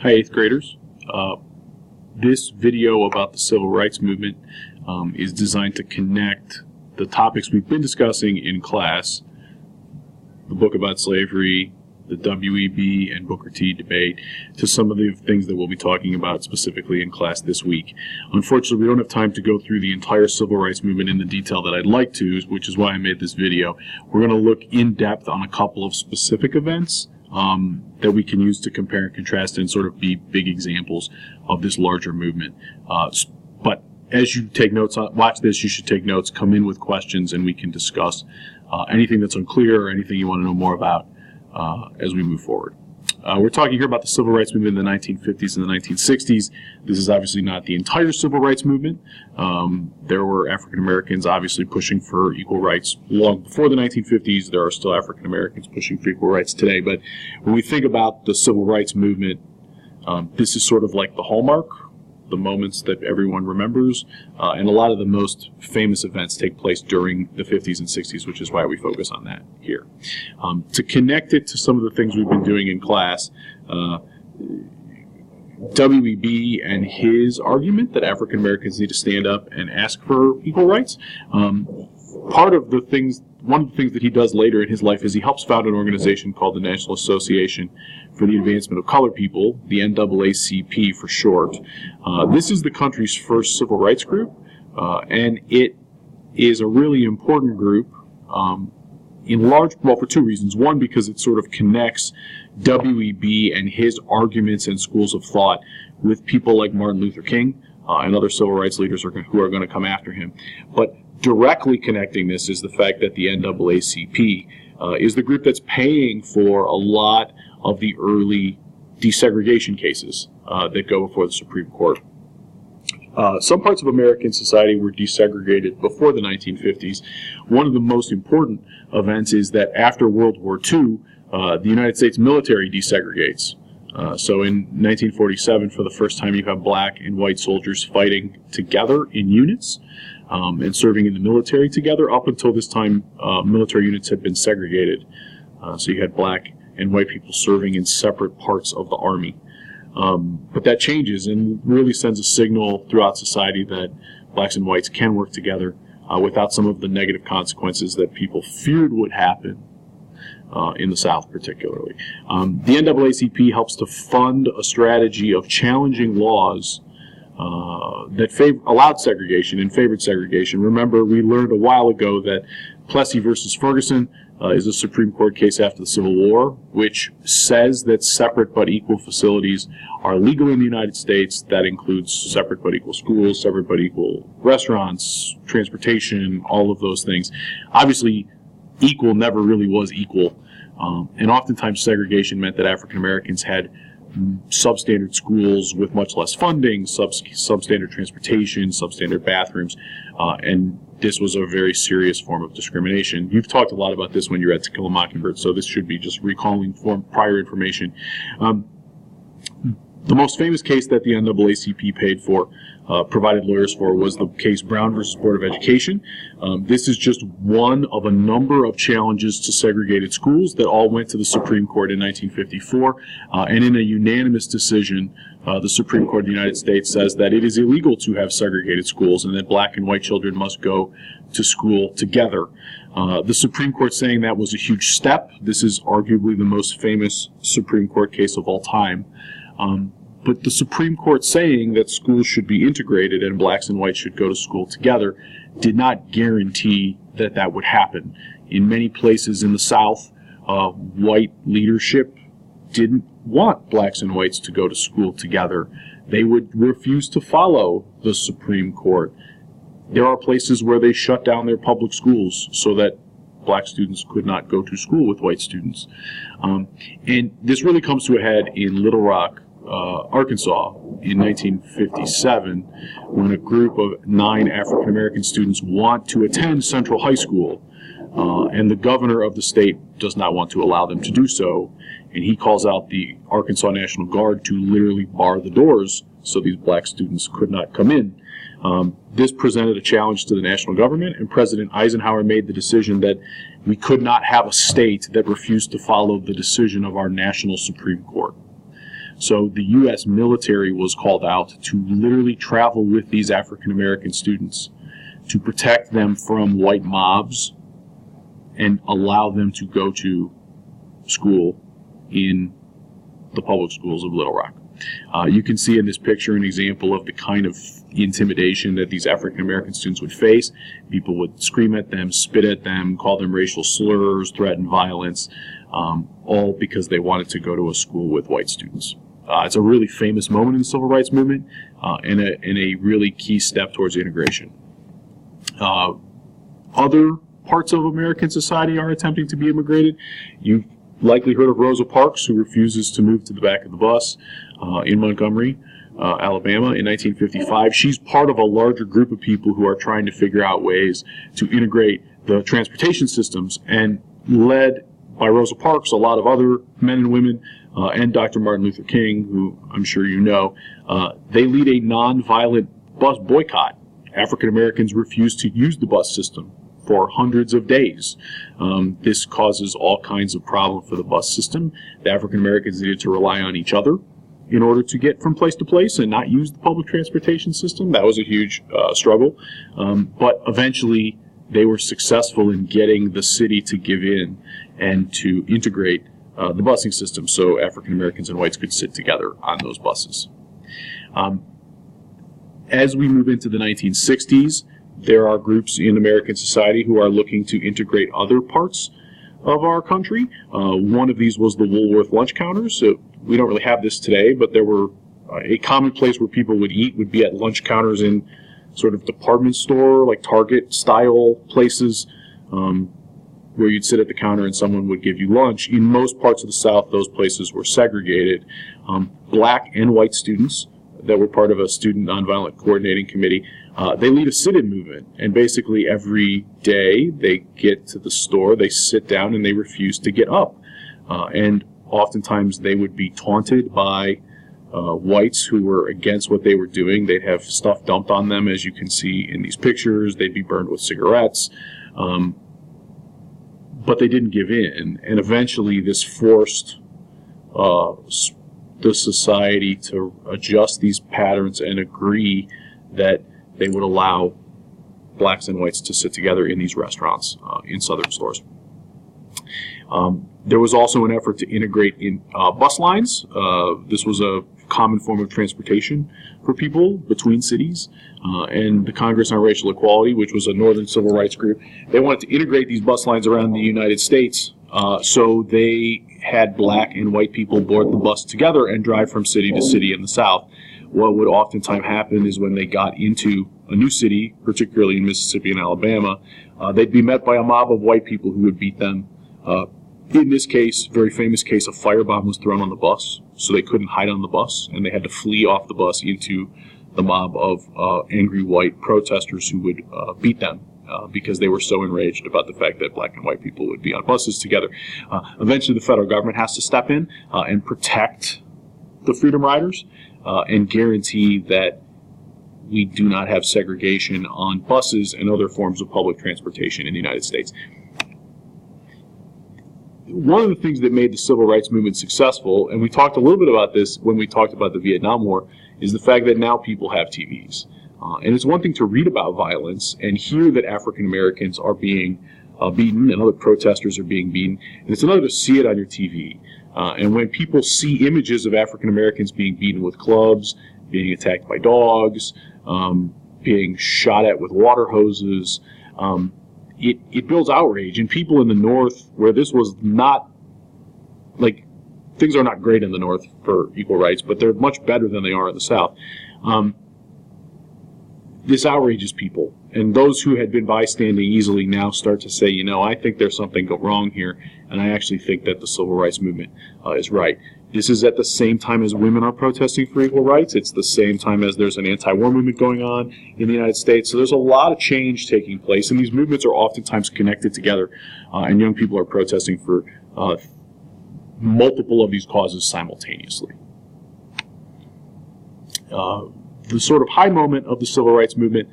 Hi, 8th graders. This video about the Civil Rights Movement is designed to connect the topics we've been discussing in class, the book about slavery, the W.E.B. and Booker T debate, to some of the things that we'll be talking about specifically in class this week. Unfortunately, we don't have time to go through the entire Civil Rights Movement in the detail that I'd like to, which is why I made this video. We're going to look in depth on a couple of specific events that we can use to compare and contrast and sort of be big examples of this larger movement. But as you take notes, watch this, you should take notes, come in with questions, and we can discuss anything that's unclear or anything you want to know more about as we move forward. We're talking here about the Civil Rights Movement in the 1950s and the 1960s. This is obviously not the entire Civil Rights Movement. There were African Americans obviously pushing for equal rights long before the 1950s. There are still African Americans pushing for equal rights today. But when we think about the Civil Rights Movement, this is sort of like the hallmark, the moments that everyone remembers, and a lot of the most famous events take place during the 50s and 60s, which is why we focus on that here. To connect it to some of the things we've been doing in class, W.E.B. and his argument that African Americans need to stand up and ask for equal rights. One of the things that he does later in his life is he helps found an organization called the National Association for the Advancement of Colored People, the NAACP for short. This is the country's first civil rights group, and it is a really important group for two reasons. One, because it sort of connects W.E.B. and his arguments and schools of thought with people like Martin Luther King and other civil rights leaders who are going to come after him. But directly connecting this is the fact that the NAACP is the group that's paying for a lot of the early desegregation cases that go before the Supreme Court. Some parts of American society were desegregated before the 1950s. One of the most important events is that after World War II, the United States military desegregates. So in 1947, for the first time, you have black and white soldiers fighting together in units and serving in the military together. Up until this time, military units had been segregated. So you had black and white people serving in separate parts of the Army. But that changes and really sends a signal throughout society that blacks and whites can work together without some of the negative consequences that people feared would happen in the South particularly. The NAACP helps to fund a strategy of challenging laws that allowed segregation and favored segregation. Remember, we learned a while ago that Plessy versus Ferguson is a Supreme Court case after the Civil War, which says that separate but equal facilities are legal in the United States. That includes separate but equal schools, separate but equal restaurants, transportation, all of those things. Obviously, equal never really was equal, and oftentimes segregation meant that African Americans had substandard schools with much less funding, substandard transportation, substandard bathrooms, and this was a very serious form of discrimination. You've talked a lot about this when you were at To Kill a Mockingbird, so this should be just recalling prior information. The most famous case that the NAACP provided lawyers for was the case Brown versus Board of Education. This is just one of a number of challenges to segregated schools that all went to the Supreme Court in 1954, and in a unanimous decision, the Supreme Court of the United States says that it is illegal to have segregated schools and that black and white children must go to school together. The Supreme Court saying that was a huge step. This is arguably the most famous Supreme Court case of all time. But the Supreme Court saying that schools should be integrated and blacks and whites should go to school together did not guarantee that that would happen. In many places in the South, white leadership didn't want blacks and whites to go to school together. They would refuse to follow the Supreme Court. There are places where they shut down their public schools so that black students could not go to school with white students. And this really comes to a head in Little Rock, Arkansas in 1957, when a group of 9 African American students want to attend Central High School, and the governor of the state does not want to allow them to do so, and he calls out the Arkansas National Guard to literally bar the doors so these black students could not come in. This presented a challenge to the national government, and President Eisenhower made the decision that we could not have a state that refused to follow the decision of our national Supreme Court. So the U.S. military was called out to literally travel with these African American students to protect them from white mobs and allow them to go to school in the public schools of Little Rock. You can see in this picture an example of the kind of intimidation that these African American students would face. People would scream at them, spit at them, call them racial slurs, threaten violence, all because they wanted to go to a school with white students. It's a really famous moment in the civil rights movement and a really key step towards integration. Other parts of American society are attempting to be immigrated. You've likely heard of Rosa Parks, who refuses to move to the back of the bus in Montgomery, Alabama in 1955. She's part of a larger group of people who are trying to figure out ways to integrate the transportation systems, and led by Rosa Parks, a lot of other men and women, and Dr. Martin Luther King, who I'm sure you know, they lead a nonviolent bus boycott. African Americans refuse to use the bus system for hundreds of days. This causes all kinds of problems for the bus system. The African Americans needed to rely on each other in order to get from place to place and not use the public transportation system. That was a huge struggle. But eventually they were successful in getting the city to give in and to integrate the busing system so African Americans and whites could sit together on those buses. As we move into the 1960s, there are groups in American society who are looking to integrate other parts of our country. One of these was the Woolworth lunch counters. So we don't really have this today, but there were a common place where people would eat would be at lunch counters in sort of department store, like Target style places, where you'd sit at the counter and someone would give you lunch. In most parts of the South, those places were segregated. Black and white students that were part of a student nonviolent coordinating committee, they lead a sit-in movement, and basically every day they get to the store, they sit down, and they refuse to get up. And oftentimes they would be taunted by whites who were against what they were doing. They'd have stuff dumped on them, as you can see in these pictures. They'd be burned with cigarettes. But they didn't give in, and eventually this forced the society to adjust these patterns and agree that they would allow blacks and whites to sit together in these restaurants in southern stores. There was also an effort to integrate in bus lines. This was a common form of transportation for people between cities. And the Congress on Racial Equality, which was a northern civil rights group, they wanted to integrate these bus lines around the United States. So they had black and white people board the bus together and drive from city to city in the South. What would oftentimes happen is when they got into a new city, particularly in Mississippi and Alabama, they'd be met by a mob of white people who would beat them. In this case, very famous case, a firebomb was thrown on the bus, so they couldn't hide on the bus, and they had to flee off the bus into the mob of angry white protesters who would beat them because they were so enraged about the fact that black and white people would be on buses together. Eventually, the federal government has to step in and protect the Freedom Riders and guarantee that we do not have segregation on buses and other forms of public transportation in the United States. One of the things that made the civil rights movement successful, and we talked a little bit about this when we talked about the Vietnam War, is the fact that now people have TVs. And it's one thing to read about violence and hear that African Americans are being beaten and other protesters are being beaten, and it's another to see it on your TV. And when people see images of African Americans being beaten with clubs, being attacked by dogs, being shot at with water hoses, it builds outrage. And people in the North, where this was not, like, things are not great in the North for equal rights, but they're much better than they are in the South. This outrages people. And those who had been bystanding easily now start to say, you know, I think there's something wrong here, and I actually think that the civil rights movement is right. This is at the same time as women are protesting for equal rights. It's the same time as there's an anti-war movement going on in the United States. So there's a lot of change taking place, and these movements are oftentimes connected together, and young people are protesting for multiple of these causes simultaneously. The sort of high moment of the civil rights movement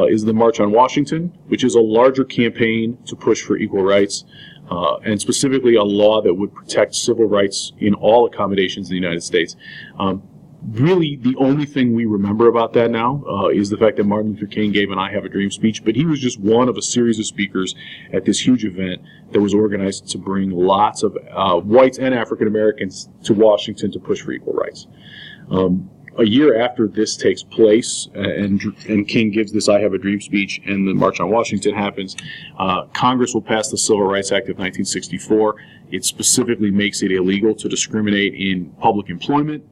is the March on Washington, which is a larger campaign to push for equal rights. and specifically a law that would protect civil rights in all accommodations in the United States. Really, the only thing we remember about that now is the fact that Martin Luther King gave an I Have a Dream speech, but he was just one of a series of speakers at this huge event that was organized to bring lots of whites and African Americans to Washington to push for equal rights. A year after this takes place and King gives this I Have a Dream speech and the March on Washington happens, Congress will pass the Civil Rights Act of 1964. It specifically makes it illegal to discriminate in public employment,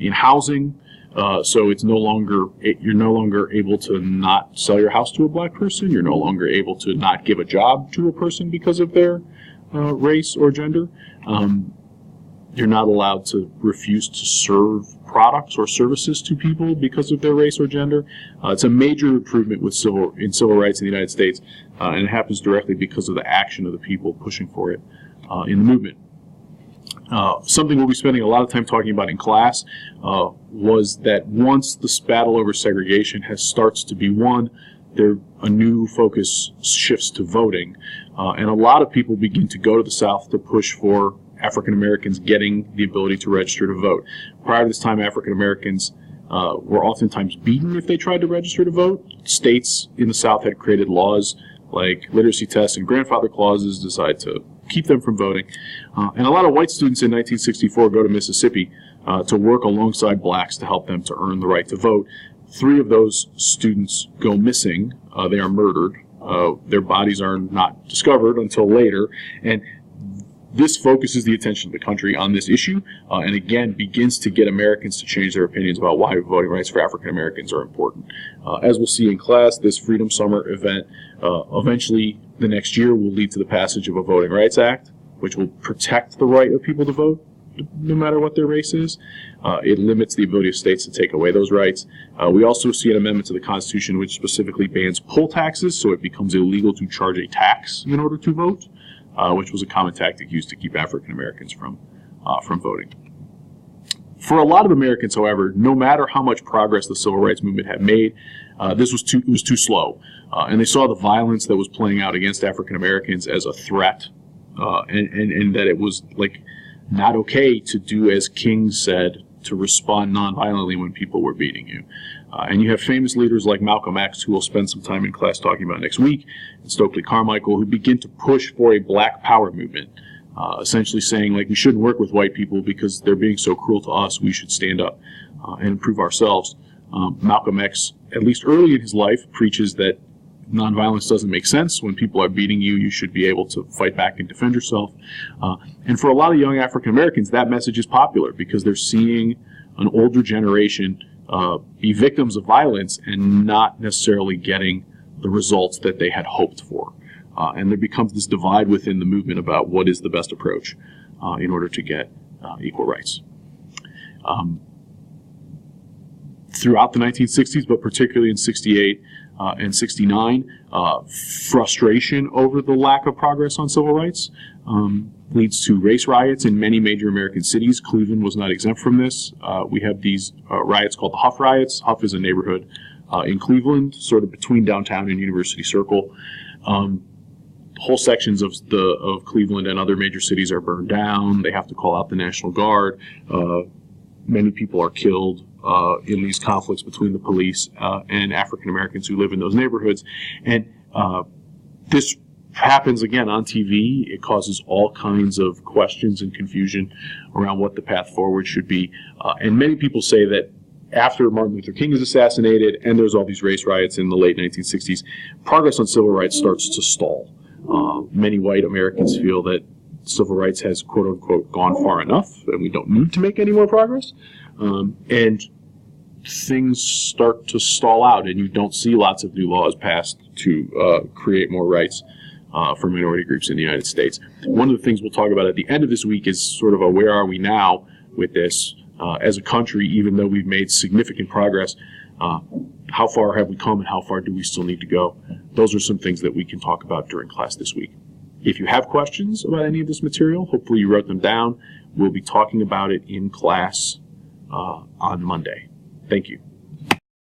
in housing, so it's you're no longer able to not sell your house to a black person. You're no longer able to not give a job to a person because of their race or gender. You're not allowed to refuse to serve products or services to people because of their race or gender. It's a major improvement in civil rights in the United States, and it happens directly because of the action of the people pushing for it in the movement. Something we'll be spending a lot of time talking about in class was that once this battle over segregation starts to be won, a new focus shifts to voting, and a lot of people begin to go to the South to push for African Americans getting the ability to register to vote. Prior to this time, African Americans were oftentimes beaten if they tried to register to vote. States in the South had created laws like literacy tests and grandfather clauses designed to keep them from voting. And a lot of white students in 1964 go to Mississippi to work alongside blacks to help them to earn the right to vote. 3 of those students go missing. They are murdered. Their bodies are not discovered until later. And this focuses the attention of the country on this issue, and again begins to get Americans to change their opinions about why voting rights for African Americans are important. As we'll see in class, this Freedom Summer event eventually the next year will lead to the passage of a Voting Rights Act, which will protect the right of people to vote no matter what their race is. It limits the ability of states to take away those rights. We also see an amendment to the Constitution which specifically bans poll taxes, so it becomes illegal to charge a tax in order to vote, which was a common tactic used to keep African Americans from voting. For a lot of Americans, however, no matter how much progress the civil rights movement had made, it was too slow, and they saw the violence that was playing out against African Americans as a threat, and that it was like not okay to do as King said, to respond nonviolently when people were beating you. And you have famous leaders like Malcolm X, who we'll spend some time in class talking about next week, and Stokely Carmichael, who begin to push for a black power movement, essentially saying, like, we shouldn't work with white people because they're being so cruel to us, we should stand up and improve ourselves. Malcolm X, at least early in his life, preaches that nonviolence doesn't make sense. When people are beating you, you should be able to fight back and defend yourself. And for a lot of young African Americans, that message is popular because they're seeing an older generation be victims of violence and not necessarily getting the results that they had hoped for. And there becomes this divide within the movement about what is the best approach in order to get equal rights. Throughout the 1960s, but particularly in 68 and 69, frustration over the lack of progress on civil rights leads to race riots in many major American cities. Cleveland was not exempt from this. We have these riots called the Huff riots. Huff is a neighborhood in Cleveland, sort of between downtown and University Circle. Whole sections of Cleveland and other major cities are burned down. They have to call out the National Guard. Many people are killed in these conflicts between the police and African Americans who live in those neighborhoods. And this happens again on TV. It causes all kinds of questions and confusion around what the path forward should be. And many people say that after Martin Luther King is assassinated and there's all these race riots in the late 1960s, progress on civil rights starts to stall. Many white Americans feel that civil rights has, quote unquote, gone far enough and we don't need to make any more progress. And things start to stall out and you don't see lots of new laws passed to create more rights for minority groups in the United States. One of the things we'll talk about at the end of this week is sort of a where are we now with this as a country, even though we've made significant progress. How far have we come and how far do we still need to go? Those are some things that we can talk about during class this week. If you have questions about any of this material, hopefully you wrote them down. We'll be talking about it in class on Monday. Thank you.